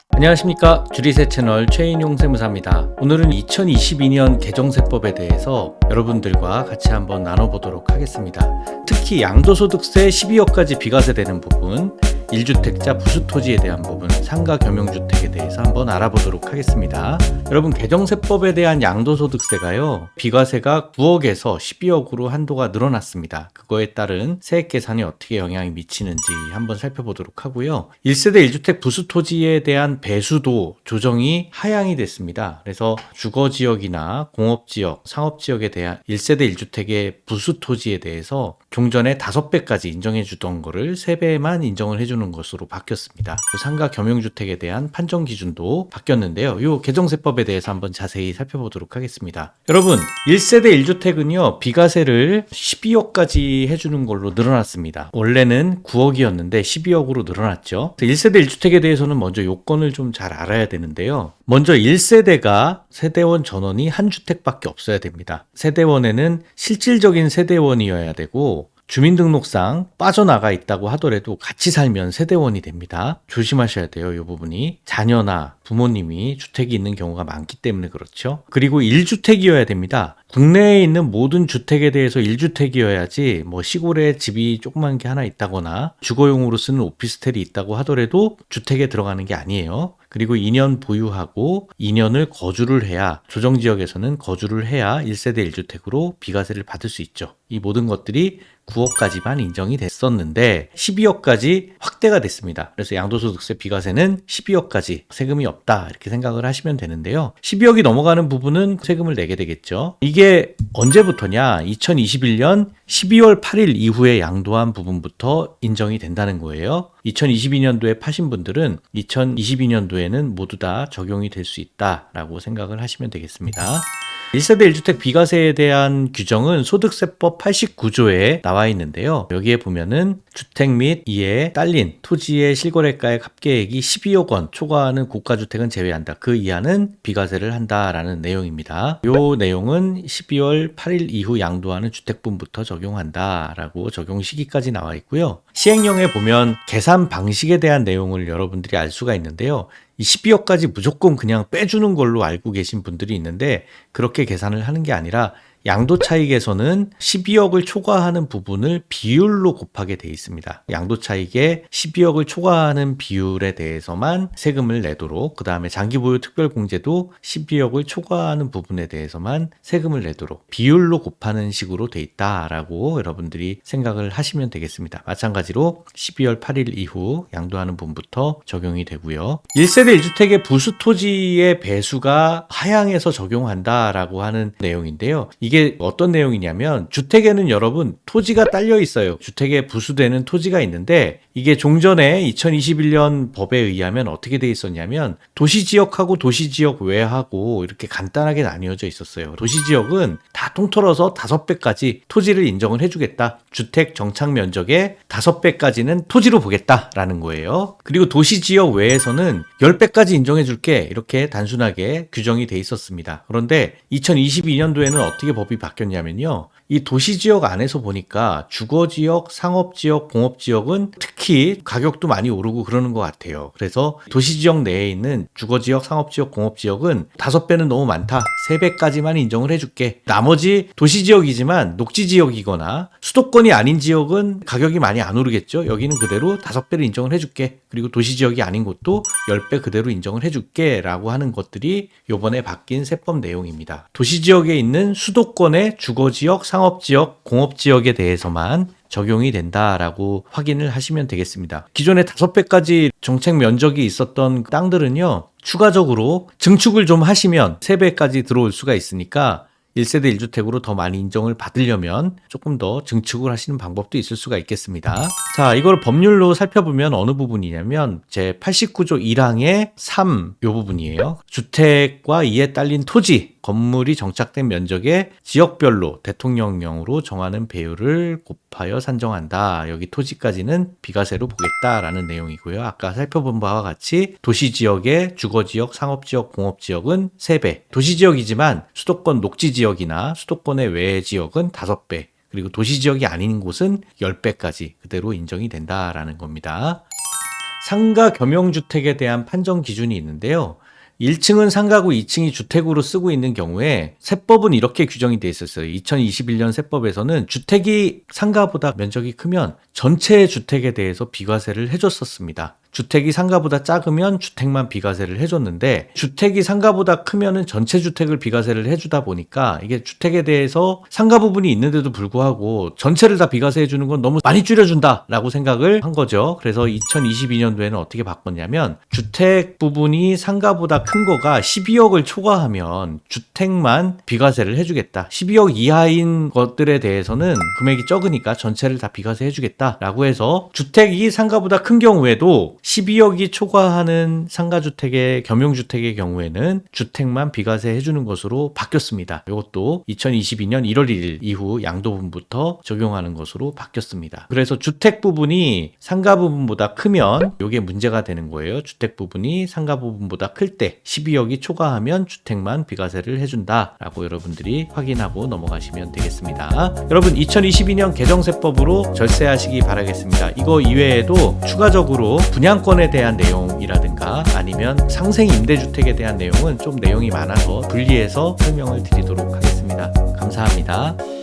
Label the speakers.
Speaker 1: 안녕하십니까. 주리세 채널 최인용 세무사입니다. 오늘은 2022년 개정세법에 대해서 여러분들과 같이 한번 나눠보도록 하겠습니다. 특히 양도소득세 12억까지 비과세되는 부분, 1주택자 부수토지에 대한 부분, 상가 겸용주택에 대해서 한번 알아보도록 하겠습니다. 여러분, 개정세법에 대한 양도소득세가요, 비과세가 9억에서 12억으로 한도가 늘어났습니다. 그거에 따른 세액 계산이 어떻게 영향이 미치는지 한번 살펴보도록 하고요. 1세대 1주택 부수토지에 대한 배수도 조정이 하향이 됐습니다. 그래서 주거지역이나 공업지역, 상업지역에 대한 1세대 1주택의 부수토지에 대해서 종전에 5배까지 인정해 주던 거를 3배만 인정을 해주는 것으로 바뀌었습니다. 상가 겸용주택에 대한 판정 기준도 바뀌었는데요. 이 개정세법에 대해서 한번 자세히 살펴보도록 하겠습니다. 여러분, 1세대 1주택은요, 비과세를 12억까지 해주는 걸로 늘어났습니다. 원래는 9억이었는데 12억으로 늘어났죠. 1세대 1주택에 대해서는 먼저 요건을 좀 잘 알아야 되는데요. 먼저 1세대가 세대원 전원이 한 주택밖에 없어야 됩니다. 세대원에는 실질적인 세대원이어야 되고, 주민등록상 빠져나가 있다고 하더라도 같이 살면 세대원이 됩니다. 조심하셔야 돼요, 이 부분이. 자녀나 부모님이 주택이 있는 경우가 많기 때문에 그렇죠. 그리고 1주택이어야 됩니다. 국내에 있는 모든 주택에 대해서 1주택이어야지, 시골에 집이 조그만 게 하나 있다거나 주거용으로 쓰는 오피스텔이 있다고 하더라도 주택에 들어가는 게 아니에요. 그리고 2년 보유하고 2년을 거주를 해야, 조정지역에서는 거주를 해야 1세대 1주택으로 비과세를 받을 수 있죠. 이 모든 것들이 9억까지만 인정이 됐었는데 12억까지 확대가 됐습니다. 그래서 양도소득세 비과세는 12억까지 세금이 없다, 이렇게 생각을 하시면 되는데요. 12억이 넘어가는 부분은 세금을 내게 되겠죠. 이게 언제부터냐? 2021년 12월 8일 이후에 양도한 부분부터 인정이 된다는 거예요. 2022년도에 파신 분들은 2022년도에는 모두 다 적용이 될 수 있다라고 생각을 하시면 되겠습니다. 1세대 1주택 비과세에 대한 규정은 소득세법 89조에 나와 있는데요. 여기에 보면은 주택 및 이에 딸린 토지의 실거래가액 합계액이 12억 원 초과하는 고가주택은 제외한다. 그 이하는 비과세를 한다라는 내용입니다. 이 내용은 12월 8일 이후 양도하는 주택분부터 적용한다라고 적용 시기까지 나와 있고요. 시행령에 보면 계산 방식에 대한 내용을 여러분들이 알 수가 있는데요. 이 12억까지 무조건 그냥 빼주는 걸로 알고 계신 분들이 있는데, 그렇게 계산을 하는 게 아니라 양도 차익에서는 12억을 초과하는 부분을 비율로 곱하게 돼 있습니다. 양도 차익에 12억을 초과하는 비율에 대해서만 세금을 내도록, 그 다음에 장기보유 특별공제도 12억을 초과하는 부분에 대해서만 세금을 내도록 비율로 곱하는 식으로 돼 있다라고 여러분들이 생각을 하시면 되겠습니다. 마찬가지로 12월 8일 이후 양도하는 부분부터 적용이 되고요. 1세대 1주택의 부수토지의 배수가 하향해서 적용한다라고 하는 내용인데요. 이게 어떤 내용이냐면, 주택에는 여러분 토지가 딸려 있어요. 주택에 부수되는 토지가 있는데, 이게 종전에 2021년 법에 의하면 어떻게 돼 있었냐면, 도시지역하고 도시지역 외하고 이렇게 간단하게 나뉘어져 있었어요. 도시지역은 다 통틀어서 5배까지 토지를 인정을 해주겠다. 주택 정착 면적의 5배까지는 토지로 보겠다라는 거예요. 그리고 도시지역 외에서는 10배까지 인정해줄게, 이렇게 단순하게 규정이 돼 있었습니다. 그런데 2022년도에는 어떻게 법이 바뀌었냐면요, 이 도시지역 안에서 보니까 주거지역, 상업지역, 공업지역은 특히 가격도 많이 오르고 그러는 것 같아요. 그래서 도시지역 내에 있는 주거지역, 상업지역, 공업지역은 5배는 너무 많다, 3배까지만 인정을 해줄게. 나머지 도시지역이지만 녹지지역이거나 수도권이 아닌 지역은 가격이 많이 안 오르겠죠. 여기는 그대로 5배를 인정을 해줄게. 그리고 도시지역이 아닌 곳도 10배 그대로 인정을 해줄게 라고 하는 것들이 요번에 바뀐 세법 내용입니다. 도시지역에 있는 수도권의 주거지역, 상업지역, 공업지역에 대해서만 적용이 된다라고 확인을 하시면 되겠습니다. 기존에 5배까지 정책 면적이 있었던 땅들은요, 추가적으로 증축을 좀 하시면 3배까지 들어올 수가 있으니까 1세대 1주택으로 더 많이 인정을 받으려면 조금 더 증축을 하시는 방법도 있을 수가 있겠습니다. 자, 이걸 법률로 살펴보면 어느 부분이냐면 제 89조 1항의 3 요 부분이에요. 주택과 이에 딸린 토지, 건물이 정착된 면적의 지역별로 대통령령으로 정하는 배율을 곱하여 산정한다. 여기 토지까지는 비과세로 보겠다라는 내용이고요. 아까 살펴본 바와 같이 도시지역의 주거지역, 상업지역, 공업지역은 3배, 도시지역이지만 수도권 녹지지역이나 수도권의 외 지역은 5배, 그리고 도시지역이 아닌 곳은 10배까지 그대로 인정이 된다라는 겁니다. 상가 겸용주택에 대한 판정 기준이 있는데요. 1층은 상가고 2층이 주택으로 쓰고 있는 경우에 세법은 이렇게 규정이 돼 있었어요. 2021년 세법에서는 주택이 상가보다 면적이 크면 전체 주택에 대해서 비과세를 해줬었습니다. 주택이 상가보다 작으면 주택만 비과세를 해줬는데 주택이 상가보다 크면은 전체 주택을 비과세를 해주다 보니까 이게 주택에 대해서 상가 부분이 있는데도 불구하고 전체를 다 비과세 해주는 건 너무 많이 줄여준다라고 생각을 한 거죠. 그래서 2022년도에는 어떻게 바꿨냐면 주택 부분이 상가보다 큰 거가 12억을 초과하면 주택만 비과세를 해주겠다. 12억 이하인 것들에 대해서는 금액이 적으니까 전체를 다 비과세 해주겠다라고 해서 주택이 상가보다 큰 경우에도 12억이 초과하는 상가주택의 겸용주택의 경우에는 주택만 비과세 해주는 것으로 바뀌었습니다. 이것도 2022년 1월 1일 이후 양도분부터 적용하는 것으로 바뀌었습니다. 그래서 주택 부분이 상가 부분보다 크면 이게 문제가 되는 거예요. 주택 부분이 상가 부분보다 클 때 12억이 초과하면 주택만 비과세를 해준다라고 여러분들이 확인하고 넘어가시면 되겠습니다. 여러분 2022년 개정세법으로 절세하시기 바라겠습니다. 이거 이외에도 추가적으로 분양권에 대한 내용이라든가 아니면 상생 임대주택에 대한 내용은 좀 내용이 많아서 분리해서 설명을 드리도록 하겠습니다. 감사합니다.